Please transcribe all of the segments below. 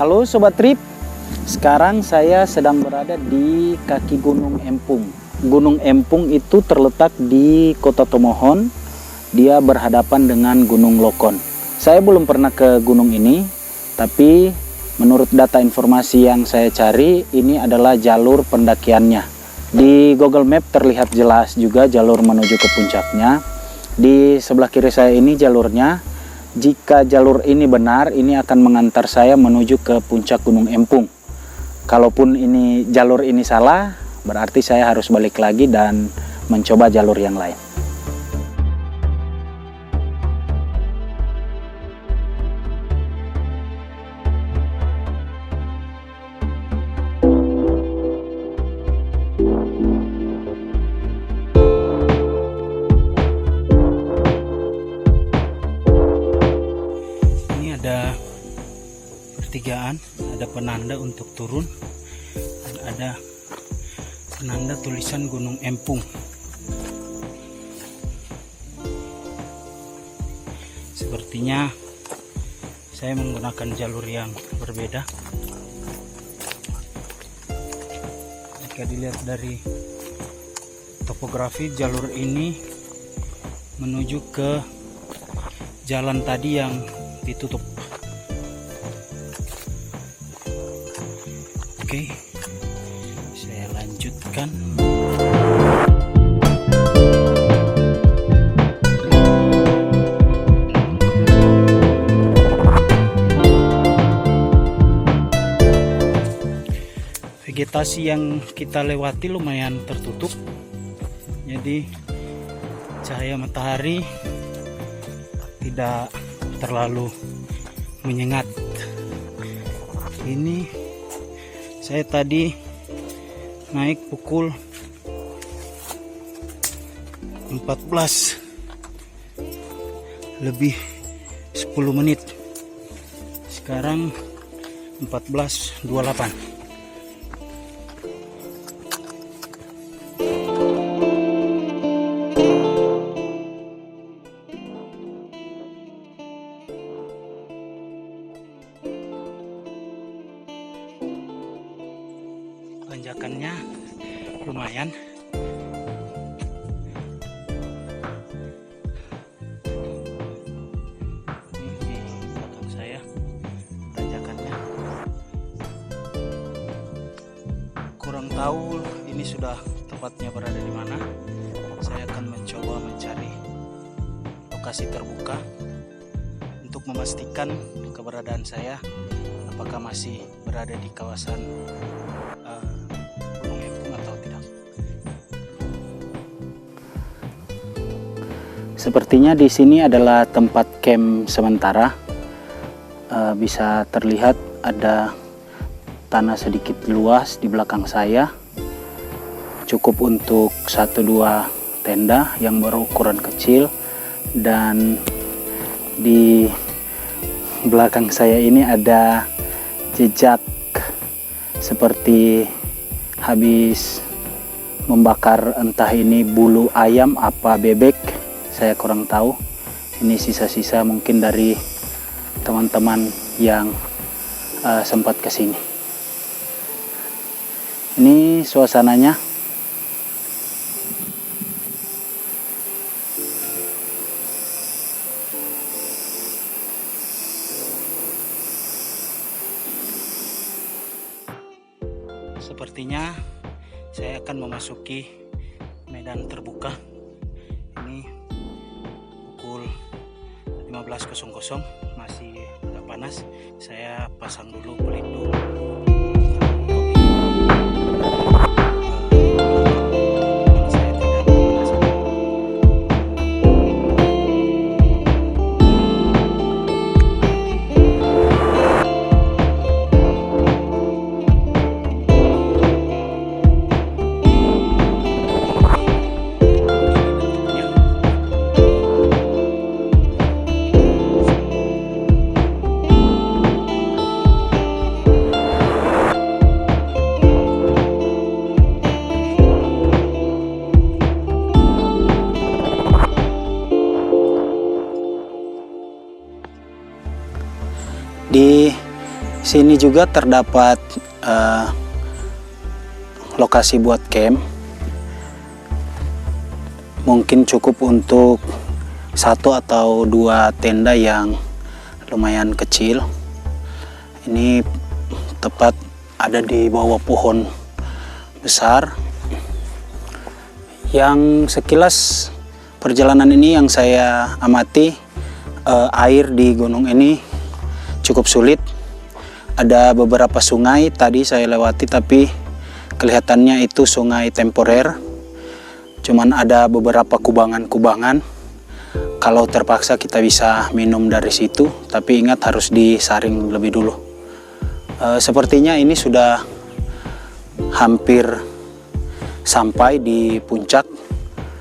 Halo Sobat Trip, sekarang saya sedang berada di kaki Gunung Empung. Gunung Empung itu terletak di Kota Tomohon, dia berhadapan dengan Gunung Lokon. Saya belum pernah ke gunung ini, tapi menurut data informasi yang saya cari, ini adalah jalur pendakiannya. Di Google Map terlihat jelas juga jalur menuju ke puncaknya. Di sebelah kiri saya ini jalurnya. Jika jalur ini benar, ini akan mengantar saya menuju ke puncak Gunung Empung. Kalaupun ini jalur ini salah, berarti saya harus balik lagi dan mencoba jalur yang lain. Ada pertigaan, ada penanda untuk turun dan ada penanda tulisan Gunung Empung. Sepertinya saya menggunakan jalur yang berbeda. Jika dilihat dari topografi, jalur ini menuju ke jalan tadi yang ditutup. Oke, saya lanjutkan. Vegetasi yang kita lewati lumayan tertutup, jadi cahaya matahari tidak terlalu menyengat. Ini saya tadi naik pukul 14 lebih 10 menit. Sekarang 14.28. Tanjakannya lumayan. Ini di belakang saya tanjakannya. Kurang tahu ini sudah tepatnya berada di mana. Saya akan mencoba mencari lokasi terbuka untuk memastikan keberadaan saya, apakah masih berada di kawasan Gunung Empung atau tidak. Sepertinya di sini adalah tempat camp sementara. Bisa terlihat ada tanah sedikit luas di belakang saya, cukup untuk 1-2 tenda yang berukuran kecil. Dan di belakang saya ini ada jejak seperti habis membakar, entah ini bulu ayam apa bebek, saya kurang tahu. Ini sisa-sisa mungkin dari teman-teman yang sempat kesini. Ini suasananya. Sepertinya saya akan memasuki medan terbuka. Ini pukul 15.00, masih agak panas. Saya pasang dulu pelindung. Sini juga terdapat lokasi buat camp. Mungkin cukup untuk 1 atau 2 tenda yang lumayan kecil. Ini tepat ada di bawah pohon besar. Yang sekilas perjalanan ini yang saya amati, air di gunung ini cukup sulit. Ada beberapa sungai tadi saya lewati, tapi kelihatannya itu sungai temporer. Cuman ada beberapa kubangan-kubangan. Kalau terpaksa kita bisa minum dari situ, tapi ingat harus disaring lebih dulu. Sepertinya ini sudah hampir sampai di puncak.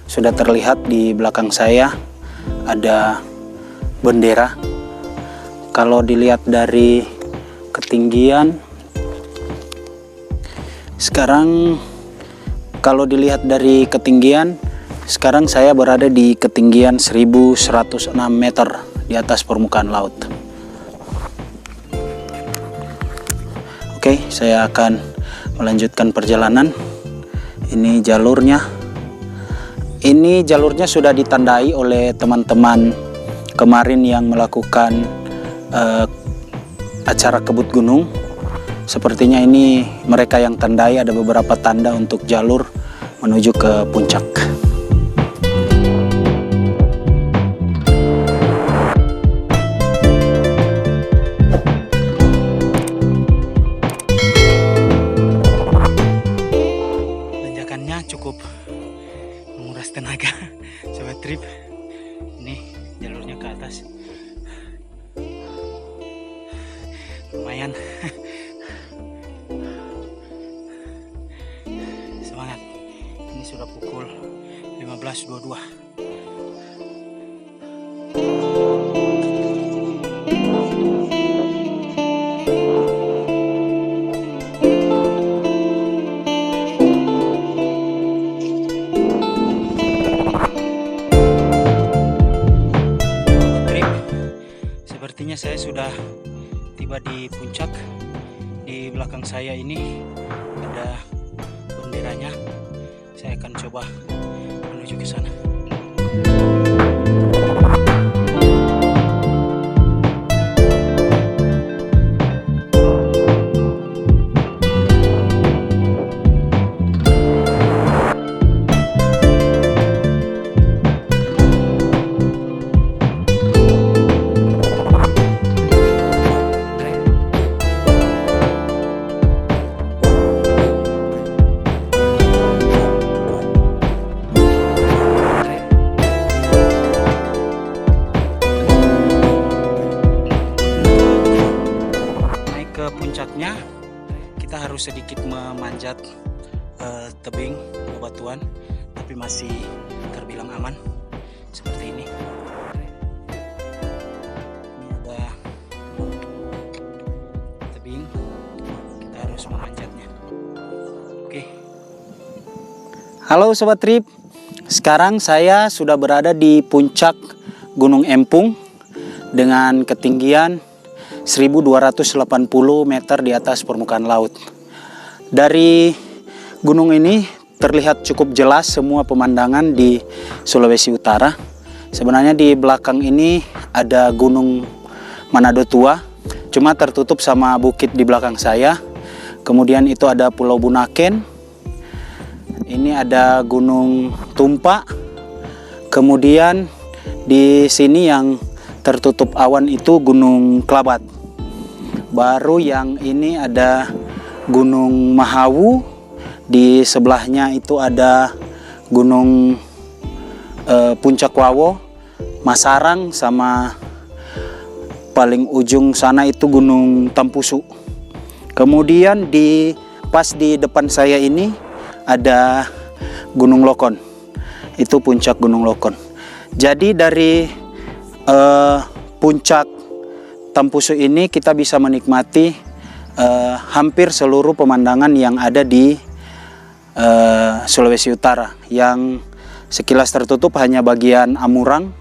Sudah terlihat di belakang saya ada bendera. Kalau dilihat dari ketinggian, sekarang saya berada di ketinggian 1106 meter di atas permukaan laut. Oke, saya akan melanjutkan perjalanan. Ini jalurnya. Ini jalurnya sudah ditandai oleh teman-teman kemarin yang melakukan acara kebut gunung. Sepertinya ini mereka yang tandai, ada beberapa tanda untuk jalur menuju ke puncak. Tanjakannya cukup menguras tenaga, sobat trip. Ini jalurnya ke atas. Lumayan. Semangat. Ini sudah pukul 15.22. Sepertinya saya sudah tiba di puncak. Di belakang saya ini ada benderanya. Saya akan coba menuju ke sana. Puncaknya kita harus sedikit memanjat tebing bebatuan, tapi masih terbilang aman seperti ini. Ini ada tebing, kita harus memanjatnya. Oke. Halo sobat trip, sekarang saya sudah berada di puncak Gunung Empung dengan ketinggian 1280 meter di atas permukaan laut. Dari gunung ini terlihat cukup jelas semua pemandangan di Sulawesi Utara. Sebenarnya di belakang ini ada Gunung Manado Tua, cuma tertutup sama bukit di belakang saya. Kemudian itu ada Pulau Bunaken. Ini ada Gunung Tumpa. Kemudian di sini yang tertutup awan itu Gunung Kelabat. Baru yang ini ada Gunung Mahawu. Di sebelahnya itu ada Gunung Puncak Wawo, Masarang, sama paling ujung sana itu Gunung Tampusu. Kemudian pas di depan saya ini ada Gunung Lokon. Itu puncak Gunung Lokon. Jadi dari puncak Tampusu ini kita bisa menikmati hampir seluruh pemandangan yang ada di Sulawesi Utara. Yang sekilas tertutup hanya bagian Amurang.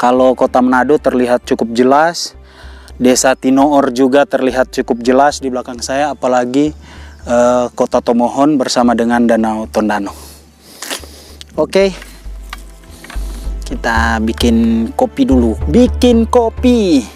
Kalau kota Manado terlihat cukup jelas. Desa Tinoor juga terlihat cukup jelas di belakang saya, apalagi Kota Tomohon bersama dengan Danau Tondano. Oke, kita bikin kopi dulu. Bikin kopi.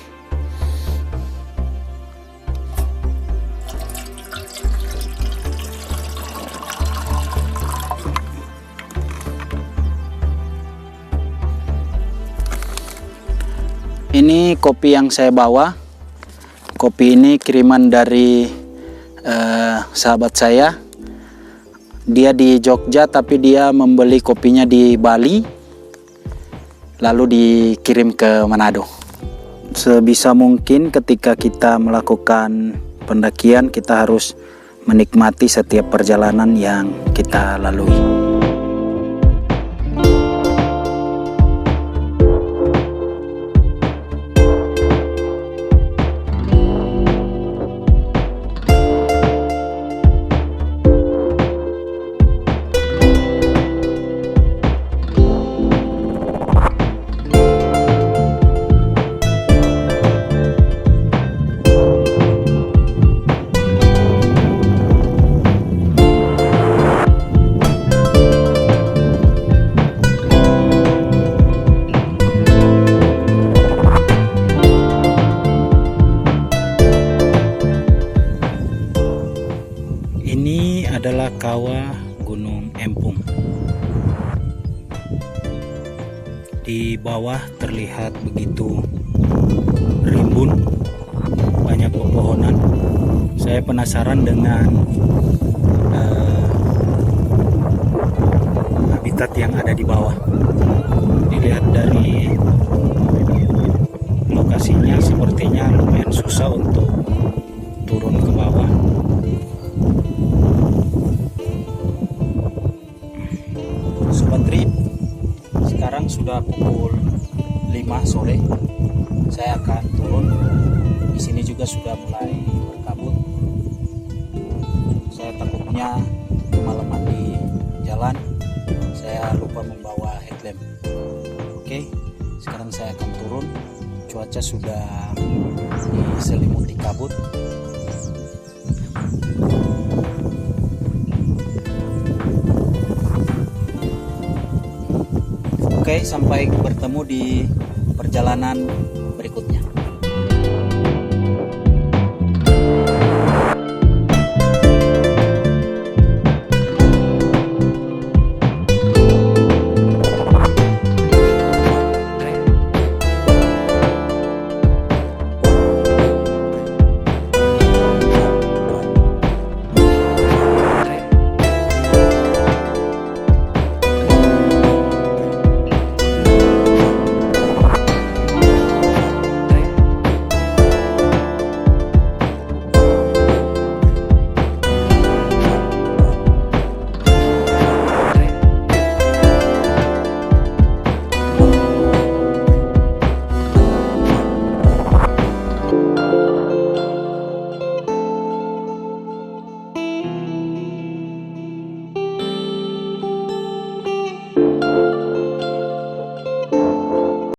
Ini kopi yang saya bawa. Kopi ini kiriman dari sahabat saya. Dia di Jogja tapi dia membeli kopinya di Bali, lalu dikirim ke Manado. Sebisa mungkin ketika kita melakukan pendakian, kita harus menikmati setiap perjalanan yang kita lalui. Ini adalah kawah Gunung Empung. Di bawah terlihat begitu rimbun, banyak pepohonan. Saya penasaran dengan habitat yang ada di bawah. Dilihat dari lokasinya, sepertinya lumayan susah untuk turun ke bawah. Sobat Trip, sekarang sudah pukul 5 sore. Saya akan turun. Di sini juga sudah mulai berkabut. Saya takutnya kemalaman di jalan. Saya lupa membawa headlamp. Oke, sekarang saya akan turun. Cuaca sudah diselimuti kabut. Oke, sampai bertemu di perjalanan berikutnya.